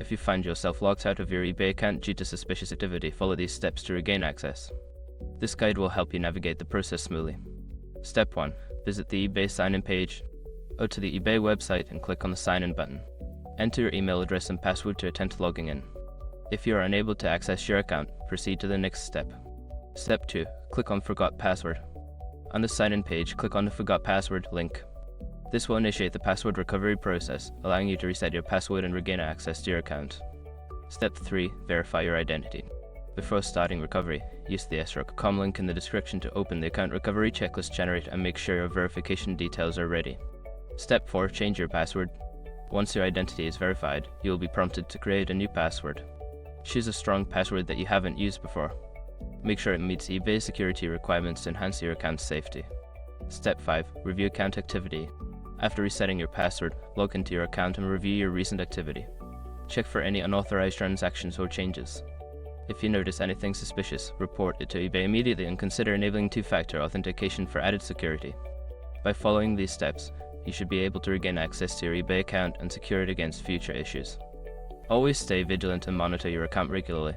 If you find yourself locked out of your eBay account due to suspicious activity, follow these steps to regain access. This guide will help you navigate the process smoothly. Step 1. Visit the eBay sign-in page. Go to the eBay website and click on the sign-in button. Enter your email address and password to attempt logging in. If you are unable to access your account, proceed to the next step. Step 2. Click on Forgot Password. On the sign-in page, click on the Forgot Password link. This will initiate the password recovery process, allowing you to reset your password and regain access to your account. Step 3. Verify your identity. Before starting recovery, use the sroc.com link in the description to open the account recovery checklist generator and make sure your verification details are ready. Step 4. Change your password. Once your identity is verified, you will be prompted to create a new password. Choose a strong password that you haven't used before. Make sure it meets eBay security requirements to enhance your account's safety. Step 5. Review account activity. After resetting your password, log into your account and review your recent activity. Check for any unauthorized transactions or changes. If you notice anything suspicious, report it to eBay immediately and consider enabling two-factor authentication for added security. By following these steps, you should be able to regain access to your eBay account and secure it against future issues. Always stay vigilant and monitor your account regularly.